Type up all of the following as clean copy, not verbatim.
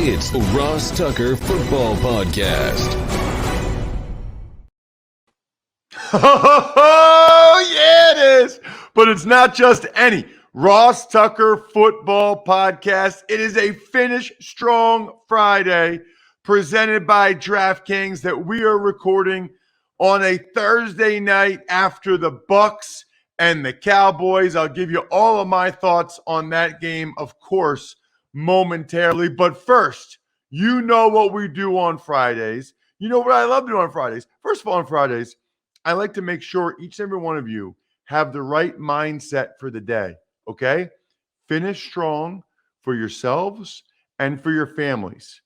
It's the Ross Tucker Football Podcast. Oh, yeah, it is. But it's not just any Ross Tucker Football Podcast. It is a Finish Strong Friday presented by DraftKings that we are recording on a Thursday night after the Bucs and the Cowboys. I'll give you all of my thoughts on that game, of course, momentarily. But first, you know what we do on Fridays. You know what I love to do on Fridays. First of all, on Fridays, I like to make sure each and every one of you have the right mindset for the day, okay? Finish strong for yourselves and for your families,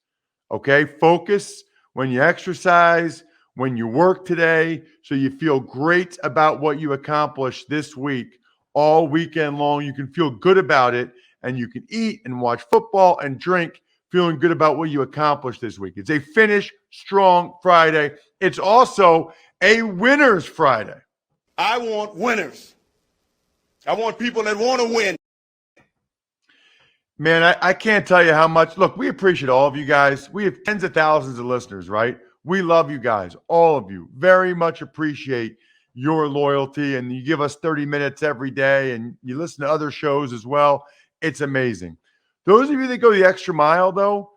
okay? Focus when you exercise, when you work today, so you feel great about what you accomplished this week, all weekend long. You can feel good about it, and you can eat and watch football and drink, feeling good about what you accomplished this week. It's a Finish Strong Friday. It's also a Winners Friday. I want winners. I want people that want to win. Man, I can't tell you how much. Look, we appreciate all of you guys. We have tens of thousands of listeners, right? We love you guys, all of you. Very much appreciate your loyalty, and you give us 30 minutes every day, and you listen to other shows as well. It's amazing. Those of you that go the extra mile, though,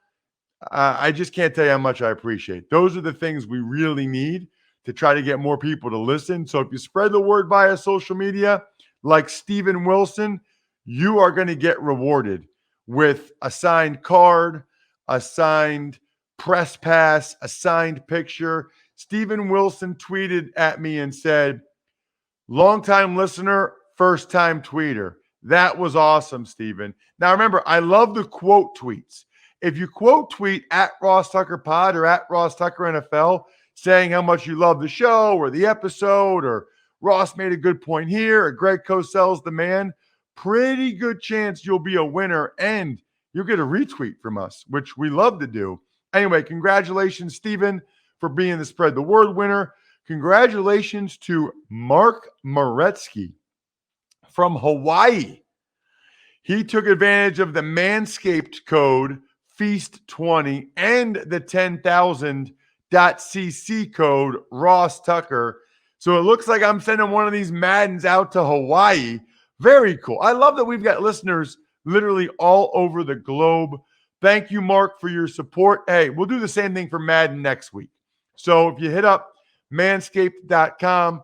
I just can't tell you how much I appreciate. Those are the things we really need to try to get more people to listen. So if you spread the word via social media, like Steven Wilson, you are going to get rewarded with a signed card, a signed press pass, a signed picture. Steven Wilson tweeted at me and said, "Longtime listener, first-time tweeter." That was awesome, Steven. Now, remember, I love the quote tweets. If you quote tweet at Ross Tucker Pod or at Ross Tucker NFL, saying how much you love the show or the episode, or Ross made a good point here, or Greg Cosell's the man, pretty good chance you'll be a winner and you'll get a retweet from us, which we love to do. Anyway, congratulations, Steven, for being the Spread the Word winner. Congratulations to Mark Moretsky from Hawaii. He took advantage of the Manscaped code FEAST20 and the 10,000.cc code Ross Tucker. So it looks like I'm sending one of these Maddens out to Hawaii. Very cool. I love that we've got listeners literally all over the globe. Thank you, Mark, for your support. Hey, we'll do the same thing for Madden next week. So if you hit up manscaped.com,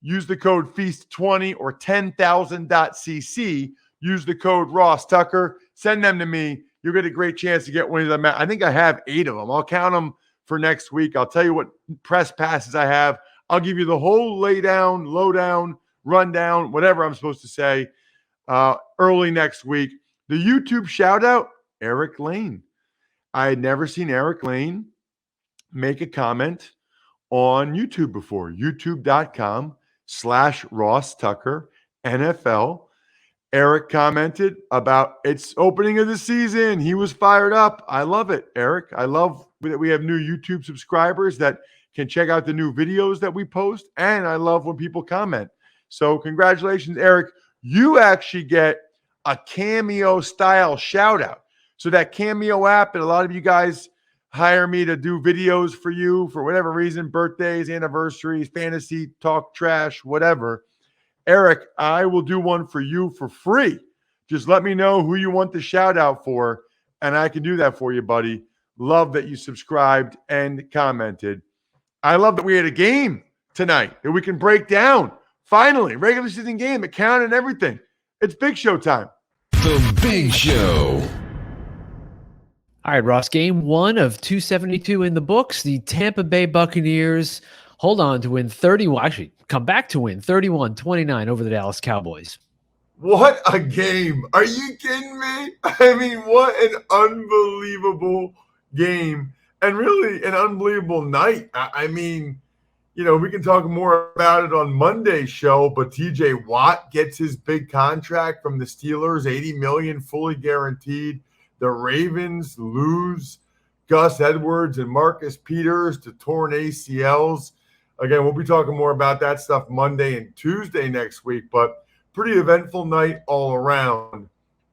use the code FEAST20 or 10,000.cc, use the code Ross Tucker, send them to me. You'll get a great chance to get one of them. I think I have 8 of them. I'll count them for next week. I'll tell you what press passes I have. I'll give you the whole lowdown, rundown, whatever I'm supposed to say early next week. The YouTube shout out, Eric Lane. I had never seen Eric Lane make a comment on YouTube before. YouTube.com/Ross Tucker NFL. Eric commented about its opening of the season. He was fired up. I love it, Eric. I love that we have new YouTube subscribers that can check out the new videos that we post. And I love when people comment. So congratulations, Eric. You actually get a Cameo style shout out. So that Cameo app, and a lot of you guys hire me to do videos for you for whatever reason, birthdays, anniversaries, fantasy, talk trash, whatever. Eric, I will do one for you for free. Just let me know who you want the shout out for, and I can do that for you, buddy. Love that you subscribed and commented. I love that we had a game tonight that we can break down. Finally, regular season game, it counted and everything. It's Big Show time. The Big Show. All right, Ross, game 1 of 272 in the books. The Tampa Bay Buccaneers hold on to win 31. Actually, come back to win 31-29 over the Dallas Cowboys. What a game. Are you kidding me? I mean, what an unbelievable game and really an unbelievable night. I mean, you know, we can talk more about it on Monday's show, but TJ Watt gets his big contract from the Steelers, $80 million fully guaranteed. The Ravens lose Gus Edwards and Marcus Peters to torn ACLs. Again, we'll be talking more about that stuff Monday and Tuesday next week, but pretty eventful night all around.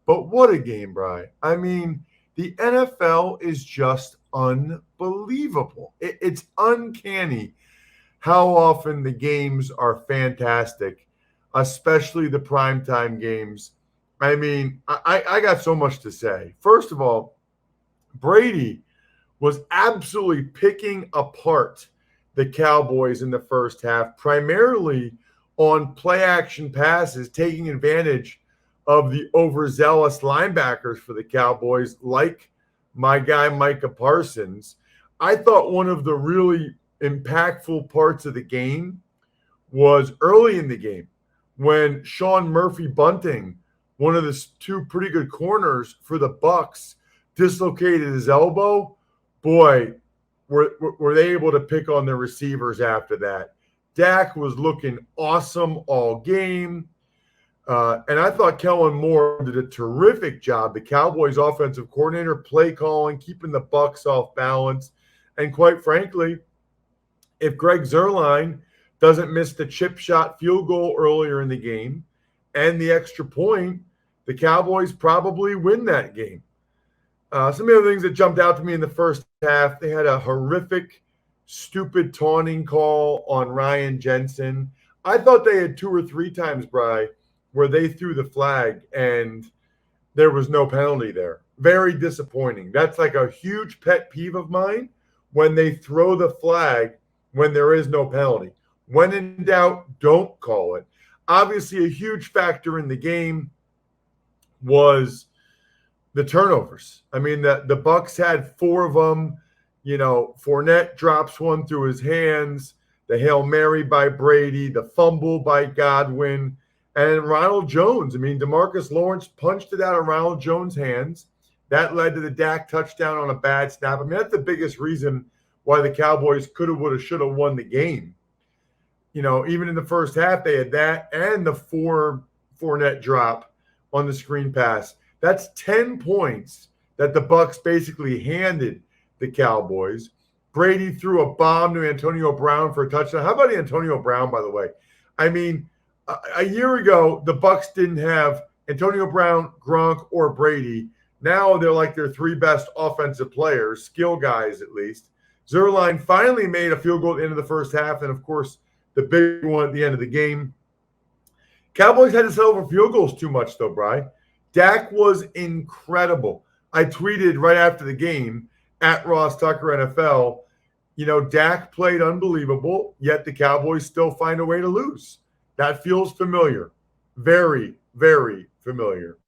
But what a game, Brian. I mean, The NFL is just unbelievable. It's uncanny how often the games are fantastic, especially the primetime games. I mean, I got so much to say. First of all, Brady was absolutely picking apart the Cowboys in the first half, primarily on play action passes, taking advantage of the overzealous linebackers for the Cowboys, like my guy Micah Parsons. I thought one of the really impactful parts of the game was early in the game when Sean Murphy Bunting, one of the two pretty good corners for the Bucs, dislocated his elbow. Boy, were they able to pick on the receivers after that. Dak was looking awesome all game. And I thought Kellen Moore did a terrific job. The Cowboys offensive coordinator, play calling, keeping the Bucs off balance. And quite frankly, if Greg Zuerlein doesn't miss the chip shot field goal earlier in the game and the extra point, the Cowboys probably win that game. Some of the things that jumped out to me in the first half, they had a horrific, stupid taunting call on Ryan Jensen. I thought they had 2 or 3 times, Bri, where they threw the flag and there was no penalty there. Very disappointing. That's like a huge pet peeve of mine, when they throw the flag when there is no penalty. When in doubt, don't call it. Obviously, a huge factor in the game was the turnovers. I mean, the Bucs had 4 of them. You know, Fournette drops one through his hands, the Hail Mary by Brady, the fumble by Godwin, and Ronald Jones. I mean, DeMarcus Lawrence punched it out of Ronald Jones' hands. That led to the Dak touchdown on a bad snap. I mean, that's the biggest reason why the Cowboys could have, would have, should have won the game. You know, even in the first half, they had that and the Fournette drop on the screen pass. That's 10 points that the Bucs basically handed the Cowboys. Brady threw a bomb to Antonio Brown for a touchdown. How about Antonio Brown, by the way? I mean, a year ago, the Bucs didn't have Antonio Brown, Gronk, or Brady. Now they're like their 3 best offensive players, skill guys at least. Zuerlein finally made a field goal at the end of the first half, and of course, the big one at the end of the game. Cowboys had to settle for field goals too much, though, Bri. Dak was incredible. I tweeted right after the game at Ross Tucker NFL, you know, Dak played unbelievable, yet the Cowboys still find a way to lose. That feels familiar. Very, very familiar.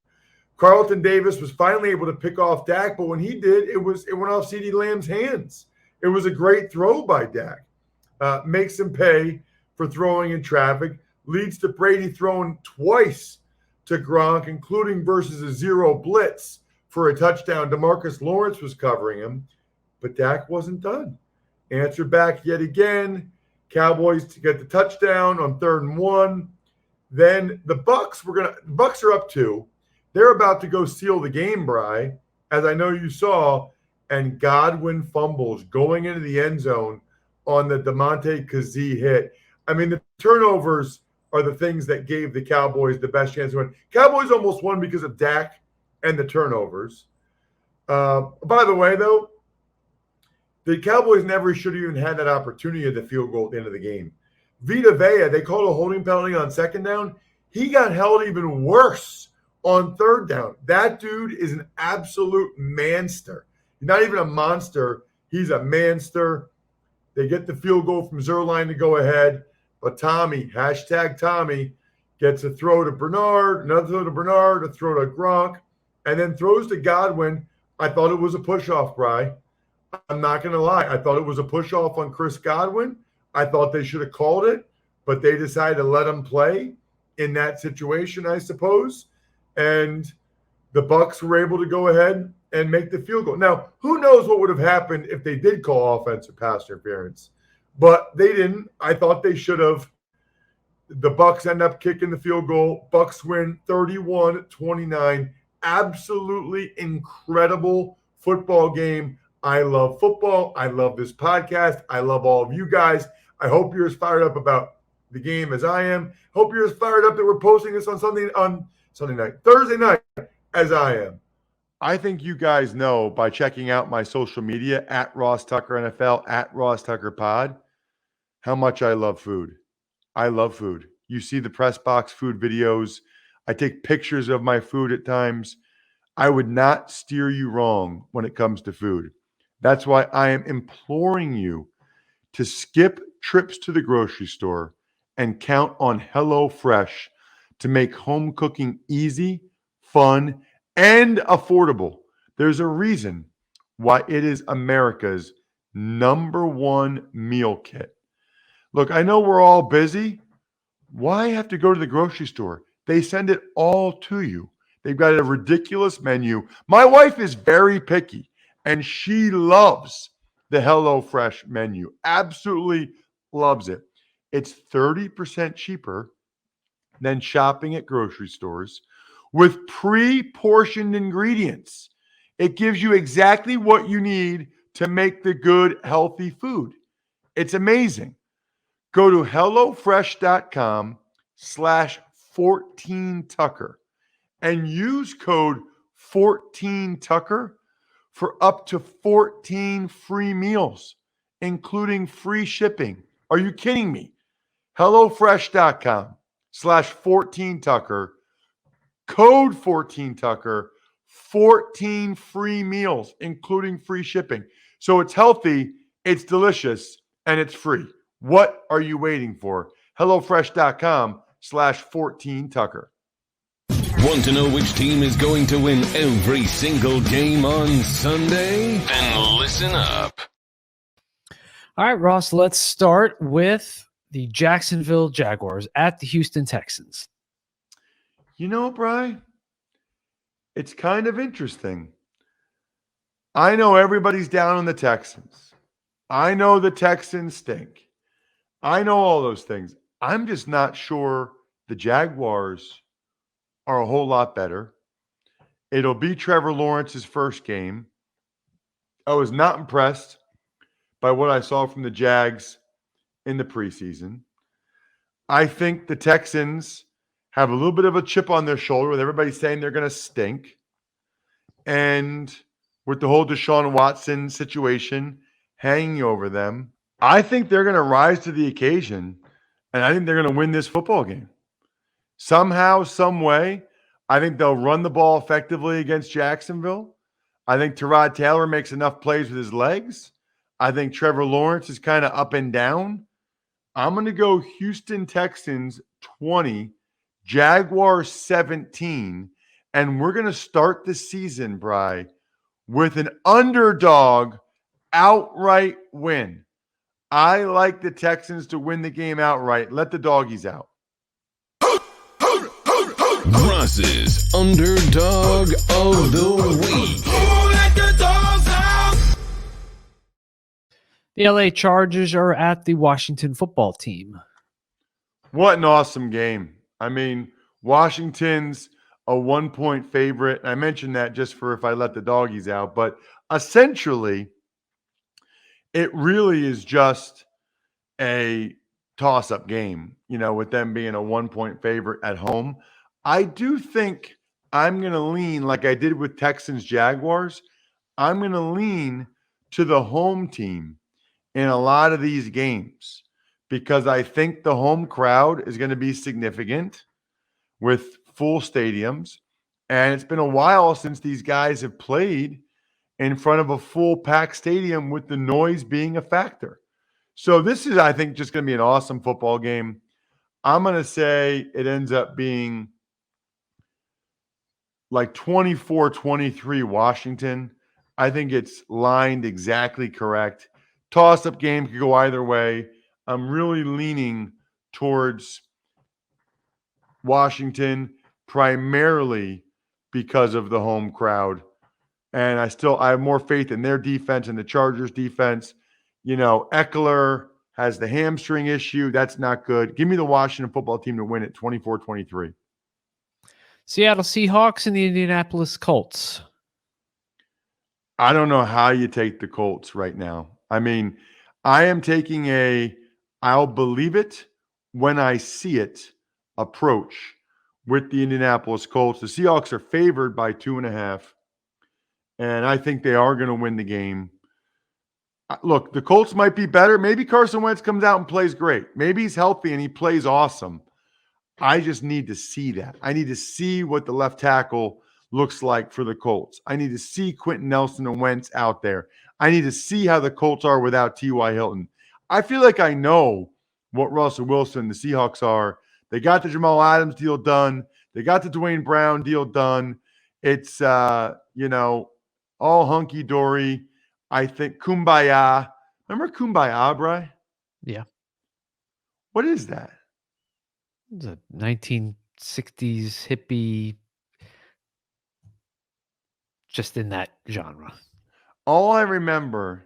Carlton Davis was finally able to pick off Dak, but when he did, it went off CeeDee Lamb's hands. It was a great throw by Dak. Makes him pay for throwing in traffic. Leads to Brady throwing twice to Gronk, including versus a 0 blitz for a touchdown. DeMarcus Lawrence was covering him, but Dak wasn't done. Answered back yet again. Cowboys to get the touchdown on 3rd and 1. Then the Bucs are up 2. They're about to go seal the game, Bri, as I know you saw, and Godwin fumbles going into the end zone on the DeMonte Kazee hit. I mean, the turnovers are the things that gave the Cowboys the best chance to win. Cowboys almost won because of Dak and the turnovers. By the way, though, the Cowboys never should have even had that opportunity at the field goal at the end of the game. Vita Vea, they called a holding penalty on 2nd down. He got held even worse on 3rd down. That dude is an absolute manster. He's not even a monster. He's a manster. They get the field goal from Zuerlein to go ahead. But Tommy, #Tommy, gets a throw to Bernard, another throw to Bernard, a throw to Gronk, and then throws to Godwin. I thought it was a push-off, Bri. I'm not going to lie. I thought it was a push-off on Chris Godwin. I thought they should have called it, but they decided to let him play in that situation, I suppose. And the Bucs were able to go ahead and make the field goal. Now, who knows what would have happened if they did call offensive pass interference, but they didn't. I thought they should have. The Bucs end up kicking the field goal. Bucs win 31-29. Absolutely incredible football game. I love football. I love this podcast. I love all of you guys. I hope you're as fired up about the game as I am. Hope you're as fired up that we're posting this on Thursday night, as I am. I think you guys know by checking out my social media at Ross Tucker NFL, at Ross Tucker Pod, how much I love food. I love food. You see the press box food videos. I take pictures of my food at times. I would not steer you wrong when it comes to food. That's why I am imploring you to skip trips to the grocery store and count on HelloFresh to make home cooking easy, fun, and affordable. There's a reason why it is America's #1 meal kit. Look, I know we're all busy. Why have to go to the grocery store? They send it all to you. They've got a ridiculous menu. My wife is very picky, and she loves the HelloFresh menu. Absolutely loves it. It's 30% cheaper than shopping at grocery stores with pre-portioned ingredients. It gives you exactly what you need to make the good, healthy food. It's amazing. Go to HelloFresh.com/14Tucker and use code 14Tucker for up to 14 free meals, including free shipping. Are you kidding me? HelloFresh.com/14Tucker, code 14Tucker, 14 free meals, including free shipping. So it's healthy, it's delicious, and it's free. What are you waiting for? HelloFresh.com/14Tucker. Want to know which team is going to win every single game on Sunday? Then listen up. All right, Ross, let's start with the Jacksonville Jaguars at the Houston Texans. You know, Bri, it's kind of interesting. I know everybody's down on the Texans. I know the Texans stink. I know all those things. I'm just not sure the Jaguars are a whole lot better. It'll be Trevor Lawrence's first game. I was not impressed by what I saw from the Jags in the preseason. I think the Texans have a little bit of a chip on their shoulder with everybody saying they're going to stink. And with the whole Deshaun Watson situation hanging over them, I think they're going to rise to the occasion, and I think they're going to win this football game. Somehow, some way, I think they'll run the ball effectively against Jacksonville. I think Tyrod Taylor makes enough plays with his legs. I think Trevor Lawrence is kind of up and down. I'm going to go Houston Texans 20, Jaguars 17, and we're going to start the season, Bri, with an underdog outright win. I like the Texans to win the game outright. Let the doggies out. Ross's Underdog of the Week. The LA Chargers are at the Washington football team. What an awesome game. I mean, Washington's a 1-point favorite. I mentioned that just for if I let the doggies out, but essentially, it really is just a toss-up game, with them being a 1-point favorite at home. I do think I'm going to lean, like I did with Texans-Jaguars, I'm going to lean to the home team in a lot of these games because I think the home crowd is going to be significant with full stadiums. And it's been a while since these guys have played in front of a full packed stadium with the noise being a factor. So this is, I think, just going to be an awesome football game. I'm going to say it ends up being like 24-23 Washington. I think it's lined exactly correct. Toss-up game could go either way. I'm really leaning towards Washington primarily because of the home crowd. And I have more faith in their defense and the Chargers defense. Eckler has the hamstring issue. That's not good. Give me the Washington football team to win it 24-23. Seattle Seahawks and the Indianapolis Colts. I don't know how you take the Colts right now. I mean, I am taking I'll believe it when I see it approach with the Indianapolis Colts. The Seahawks are favored by 2.5. and I think they are going to win the game. Look, the Colts might be better. Maybe Carson Wentz comes out and plays great. Maybe he's healthy and he plays awesome. I just need to see that. I need to see what the left tackle looks like for the Colts. I need to see Quentin Nelson and Wentz out there. I need to see how the Colts are without T.Y. Hilton. I feel like I know what Russell Wilson, the Seahawks are. They got the Jamal Adams deal done. They got the Dwayne Brown deal done. It's, all hunky-dory. I think Kumbaya. Remember Kumbaya, Bri? Yeah. What is that? It's a 1960s hippie, just in that genre. All I remember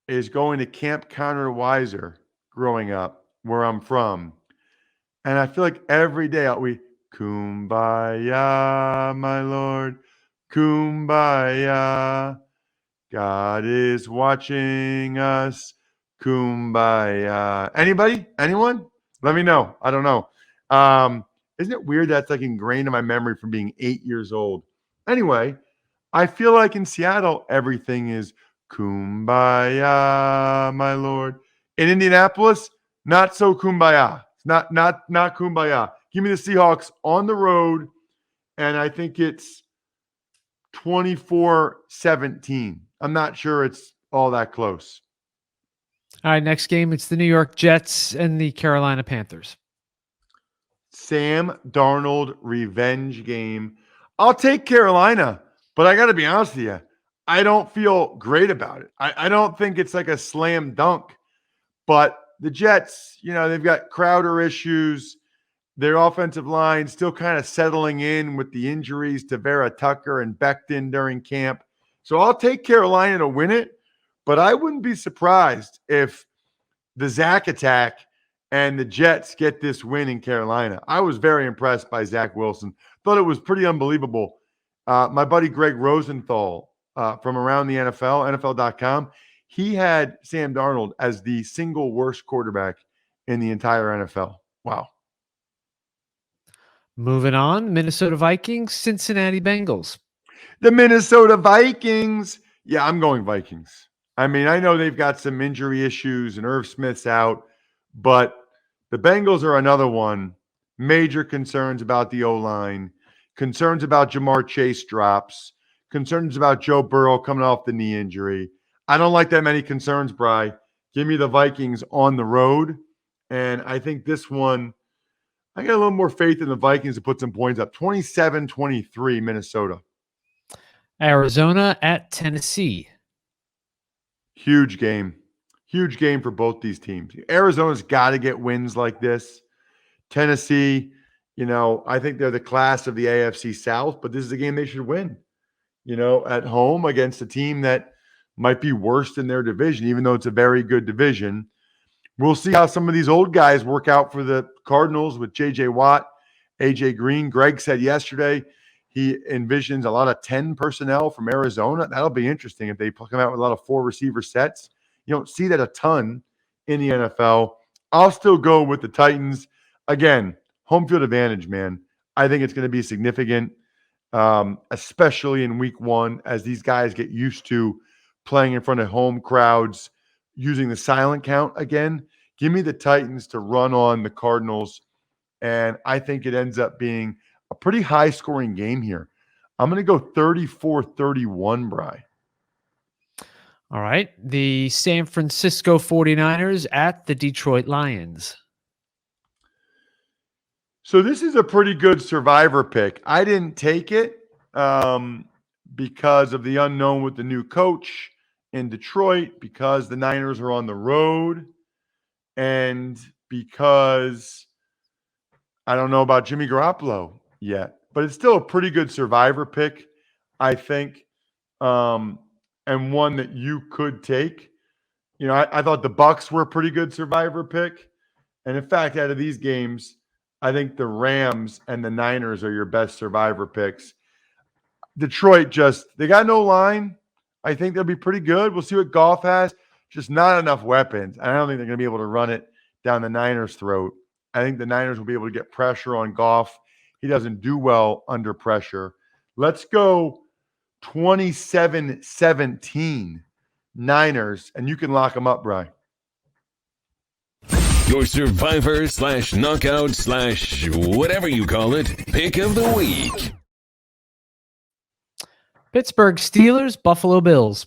is going to Camp Conner Weiser growing up, where I'm from. And I feel like every day we, Kumbaya, my Lord, Kumbaya. God is watching us. Kumbaya. Anybody? Anyone? Let me know. I don't know. Isn't it weird that's like ingrained in my memory from being 8 years old? Anyway, I feel like in Seattle, everything is Kumbaya, my Lord. In Indianapolis, not so Kumbaya. Not Kumbaya. Give me the Seahawks on the road, and I think it's 24-17. I'm not sure it's all that close. All right, next game, it's the New York Jets and the Carolina Panthers. Sam Darnold revenge game. I'll take Carolina, but I got to be honest with you. I don't feel great about it. I don't think it's like a slam dunk, but the Jets, they've got Crowder issues. Their offensive line still kind of settling in with the injuries to Vera Tucker and Becton during camp. So I'll take Carolina to win it, but I wouldn't be surprised if the Zach attack and the Jets get this win in Carolina. I was very impressed by Zach Wilson. Thought it was pretty unbelievable. My buddy Greg Rosenthal from around the NFL, NFL.com, he had Sam Darnold as the single worst quarterback in the entire NFL. Wow. Moving on, Minnesota Vikings, Cincinnati Bengals. The Minnesota Vikings. Yeah, I'm going Vikings. I mean, I know they've got some injury issues and Irv Smith's out, but the Bengals are another one. Major concerns about the O-line, concerns about Jamar Chase drops, concerns about Joe Burrow coming off the knee injury. I don't like that many concerns, Bri. Give me the Vikings on the road. And I think this one, I got a little more faith in the Vikings to put some points up. 27-23, Minnesota. Arizona at Tennessee. Huge game. Huge game for both these teams. Arizona's got to get wins like this. Tennessee, I think they're the class of the AFC South, but this is a game they should win, at home against a team that might be worst in their division, even though it's a very good division. We'll see how some of these old guys work out for the Cardinals with J.J. Watt, A.J. Green. Greg said yesterday he envisions a lot of 10 personnel from Arizona. That'll be interesting if they come out with a lot of 4 receiver sets. You don't see that a ton in the NFL. I'll still go with the Titans. Again, home field advantage, man. I think it's going to be significant, especially in week 1 as these guys get used to playing in front of home crowds, using the silent count again. Give me the Titans to run on the Cardinals, and I think it ends up being a pretty high-scoring game here. I'm going to go 34-31, Bri. All right. The San Francisco 49ers at the Detroit Lions. So this is a pretty good survivor pick. I didn't take it because of the unknown with the new coach in Detroit, because the Niners are on the road, and because I don't know about Jimmy Garoppolo yet. But it's still a pretty good survivor pick, I think, and one that you could take. I thought the Bucs were a pretty good survivor pick. And in fact, out of these games, I think the Rams and the Niners are your best survivor picks. Detroit they got no line. I think they'll be pretty good. We'll see what Goff has. Just not enough weapons. I don't think they're going to be able to run it down the Niners' throat. I think the Niners will be able to get pressure on Goff. He doesn't do well under pressure. Let's go 27-17 Niners, and you can lock them up, Brian. Your survivor / knockout / whatever you call it, pick of the week. Pittsburgh Steelers, Buffalo Bills.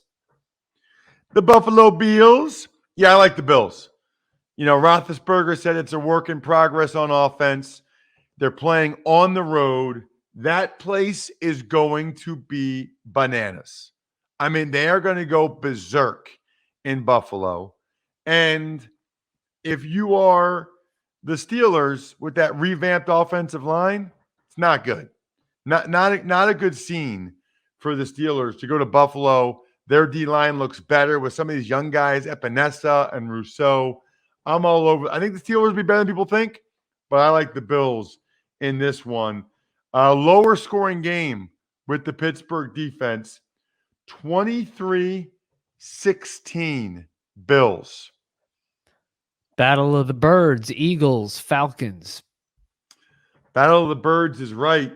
The Buffalo Bills. Yeah, I like the Bills. You know, Roethlisberger said it's a work in progress on offense. They're playing on the road. That place is going to be bananas. I mean, they are going to go berserk in Buffalo. And if you are the Steelers with that revamped offensive line, it's not good. Not a good scene for the Steelers to go to Buffalo. Their D-line looks better with some of these young guys, Epinesa and Rousseau. I'm all over. I think the Steelers will be better than people think, but I like the Bills in this one. Lower scoring game with the Pittsburgh defense, 23-16 Bills. Battle of the Birds, Eagles, Falcons. Battle of the Birds is right.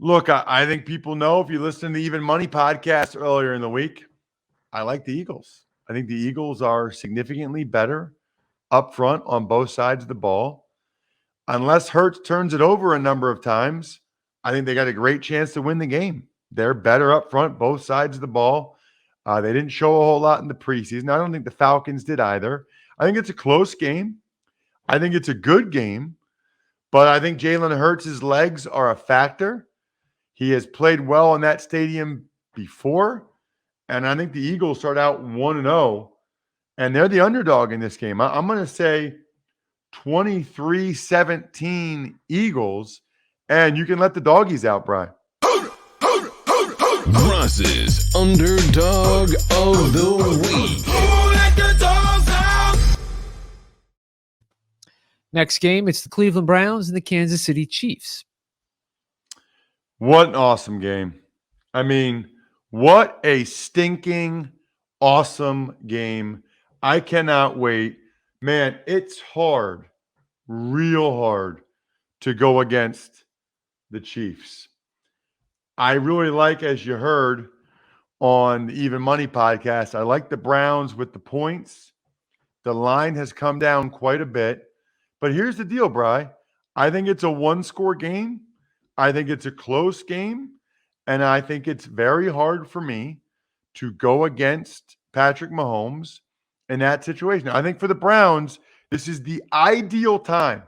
Look, I think people know if you listen to the Even Money podcast earlier in the week, I like the Eagles. I think the Eagles are significantly better up front on both sides of the ball. Unless Hurts turns it over a number of times, I think they got a great chance to win the game. They're better up front, both sides of the ball. They didn't show a whole lot in the preseason. I don't think the Falcons did either. I think it's a close game. I think it's a good game. But I think Jalen Hurts' legs are a factor. He has played well in that stadium before. And I think the Eagles start out 1-0. And they're the underdog in this game. I'm going to say 23-17 Eagles. And you can let the doggies out, Brian. Ross's Underdog of the Week. Next game, it's the Cleveland Browns and the Kansas City Chiefs. What an awesome game. I mean, what a stinking awesome game. I cannot wait. Man, it's hard, real hard to go against the Chiefs. I really like, as you heard on the Even Money podcast, I like the Browns with the points. The line has come down quite a bit. But here's the deal, Bri. I think it's a one-score game. I think it's a close game. And I think it's very hard for me to go against Patrick Mahomes in that situation. I think for the Browns, this is the ideal time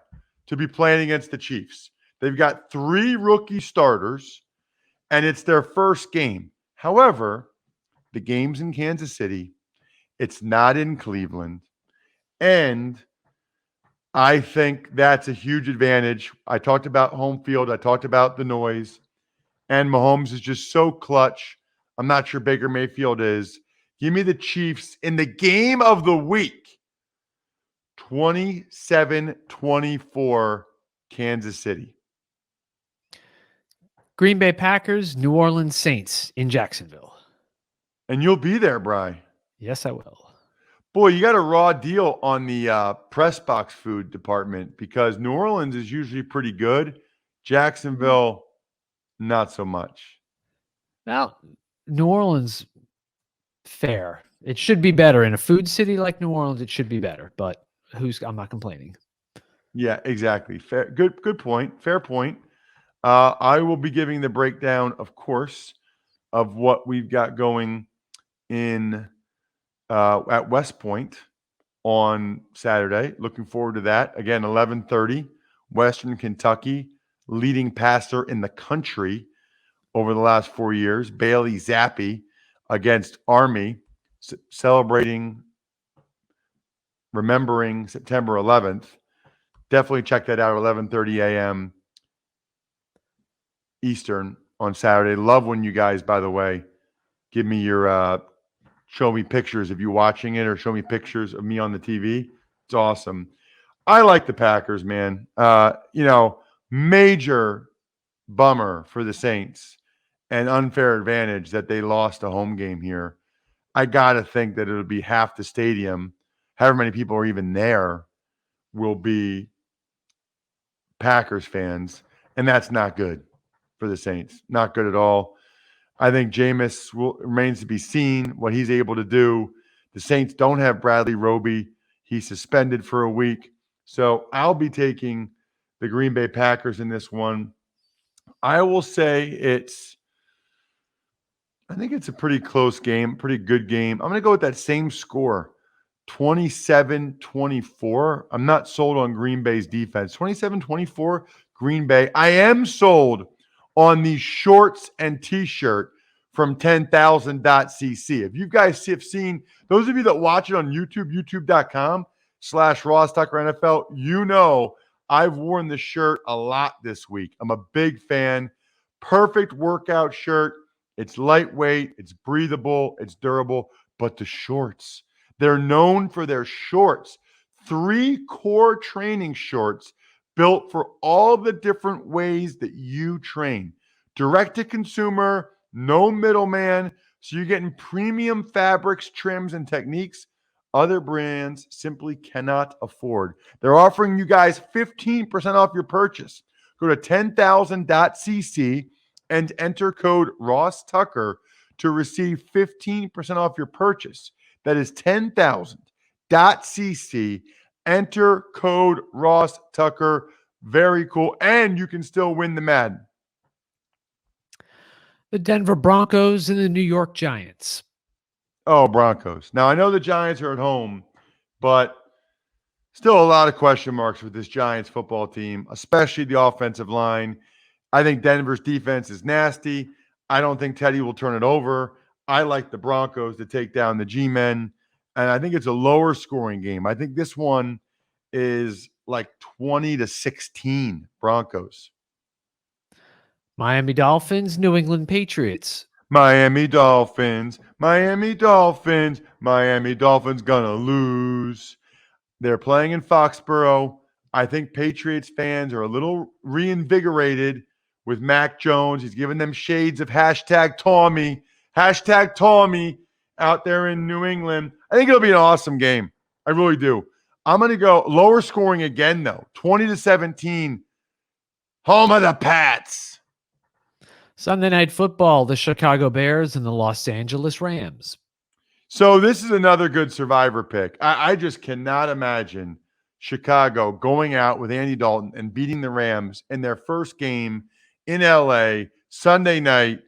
to be playing against the Chiefs. They've got 3 rookie starters, and it's their first game. However, the game's in Kansas City. It's not in Cleveland. And I think that's a huge advantage. I talked about home field. I talked about the noise. And Mahomes is just so clutch. I'm not sure Baker Mayfield is. Give me the Chiefs in the game of the week. 27-24 Kansas City. Green Bay Packers, New Orleans Saints in Jacksonville. And you'll be there, Bri. Yes, I will. Boy, you got a raw deal on the press box food department because New Orleans is usually pretty good. Jacksonville, not so much. Well, New Orleans, fair. It should be better. In a food city like New Orleans, it should be better. But I'm not complaining. Yeah, exactly. Fair, good point. Fair point. I will be giving the breakdown, of course, of what we've got going in at West Point on Saturday. Looking forward to that. Again, 11:30, Western Kentucky, leading passer in the country over the last 4 years, Bailey Zappi against Army, remembering September 11th. Definitely check that out, 11:30 a.m. Eastern on Saturday. Love when you guys, by the way, give me your show me pictures if you're watching it or show me pictures of me on the TV. It's awesome. I like the Packers, man. Major bummer for the Saints and unfair advantage that they lost a home game here. I got to think that it'll be half the stadium, however many people are even there, will be Packers fans. And that's not good for the Saints. Not good at all. I think Jameis remains to be seen what he's able to do. The Saints don't have Bradley Roby. He's suspended for a week. So I'll be taking the Green Bay Packers in this one. I will say I think it's a pretty close game, pretty good game. I'm going to go with that same score, 27-24. I'm not sold on Green Bay's defense. 27-24, Green Bay. I am sold on the shorts and T-shirt from 10,000.cc. If you guys have seen, those of you that watch it on YouTube, youtube.com/Ross Tucker NFL, you know I've worn the shirt a lot this week. I'm a big fan. Perfect workout shirt. It's lightweight, it's breathable, it's durable, but the shorts, they're known for their shorts. 3 core training shorts built for all the different ways that you train. Direct to consumer, no middleman. So you're getting premium fabrics, trims, and techniques other brands simply cannot afford. They're offering you guys 15% off your purchase. Go to 10,000.cc and enter code Ross Tucker to receive 15% off your purchase. That is 10,000.cc. Enter code Ross Tucker. Very cool. And you can still win the Madden. The Denver Broncos and the New York Giants. Oh, Broncos. Now, I know the Giants are at home, but still a lot of question marks with this Giants football team, especially the offensive line. I think Denver's defense is nasty. I don't think Teddy will turn it over. I like the Broncos to take down the G-Men, and I think it's a lower scoring game. I think this one is like 20-16 Broncos. Miami Dolphins, New England Patriots. Miami Dolphins, Miami Dolphins, Miami Dolphins gonna lose. They're playing in Foxborough. I think Patriots fans are a little reinvigorated with Mac Jones. He's giving them shades of hashtag Tommy out there in New England. I think it'll be an awesome game. I really do. I'm going to go lower scoring again, though. 20-17. Home of the Pats. Sunday Night Football, the Chicago Bears and the Los Angeles Rams. So this is another good survivor pick. I just cannot imagine Chicago going out with Andy Dalton and beating the Rams in their first game in LA Sunday night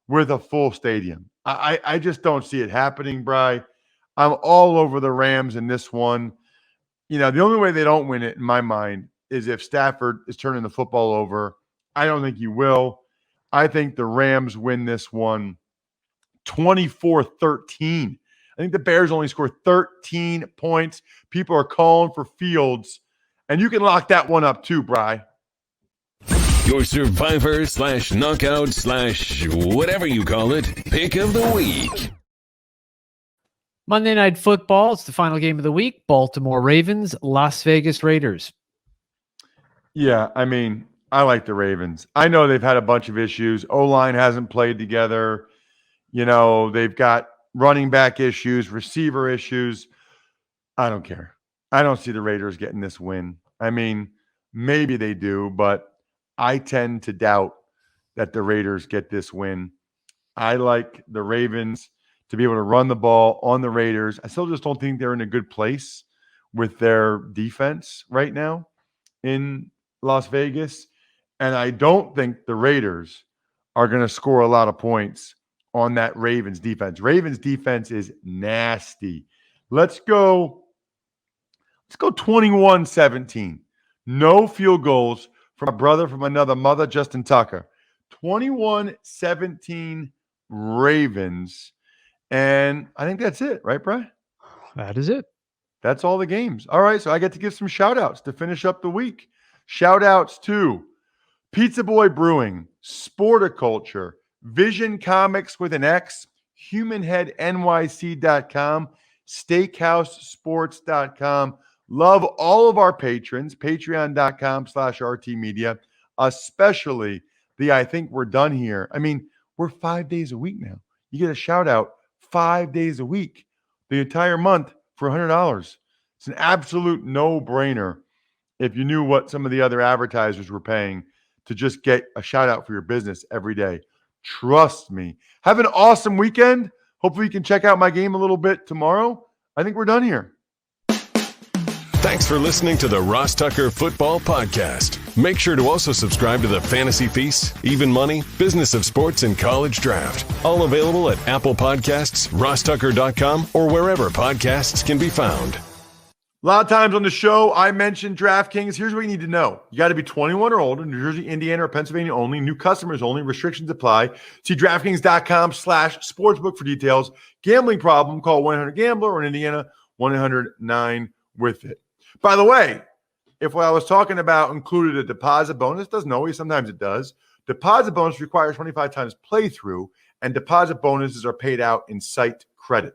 with a full stadium. I just don't see it happening, Bri. I'm all over the Rams in this one. You know, the only way they don't win it in my mind is if Stafford is turning the football over. I don't think he will. I think the Rams win this one 24-13. I think the Bears only score 13 points. People are calling for Fields. And you can lock that one up too, Bri. Your survivor / knockout / whatever you call it, pick of the week. Monday Night Football, it's the final game of the week. Baltimore Ravens, Las Vegas Raiders. Yeah, I mean, I like the Ravens. I know they've had a bunch of issues. O-line hasn't played together. You know, they've got running back issues, receiver issues. I don't care. I don't see the Raiders getting this win. I mean, maybe they do, but I tend to doubt that the Raiders get this win. I like the Ravens to be able to run the ball on the Raiders. I still just don't think they're in a good place with their defense right now in Las Vegas. And I don't think the Raiders are going to score a lot of points on that Ravens defense. Ravens defense is nasty. Let's go 21-17. No field goals from a brother from another mother, Justin Tucker. 21-17 Ravens. And I think that's it, right, Brian? That is it. That's all the games. All right, so I get to give some shout-outs to finish up the week. Shout-outs to Pizza Boy Brewing, Sporticulture, Vision Comics with an X, HumanHeadNYC.com, SteakhouseSports.com. Love all of our patrons, patreon.com/RTmedia, especially the I Think We're Done Here. I mean, we're 5 days a week now. You get a shout out 5 days a week, the entire month for $100. It's an absolute no-brainer if you knew what some of the other advertisers were paying to just get a shout out for your business every day. Trust me. Have an awesome weekend. Hopefully you can check out my game a little bit tomorrow. I think we're done here. Thanks for listening to the Ross Tucker Football Podcast. Make sure to also subscribe to the Fantasy Feast, Even Money, Business of Sports, and College Draft. All available at Apple Podcasts, rosstucker.com, or wherever podcasts can be found. A lot of times on the show, I mentioned DraftKings. Here's what you need to know. You got to be 21 or older, New Jersey, Indiana, or Pennsylvania only. New customers only. Restrictions apply. See DraftKings.com/sportsbook for details. Gambling problem, call 1-800-GAMBLER, or in Indiana, 1-800-9-WITH-IT. By the way, if what I was talking about included a deposit bonus, doesn't always, sometimes it does. Deposit bonus requires 25 times playthrough, and deposit bonuses are paid out in site credit.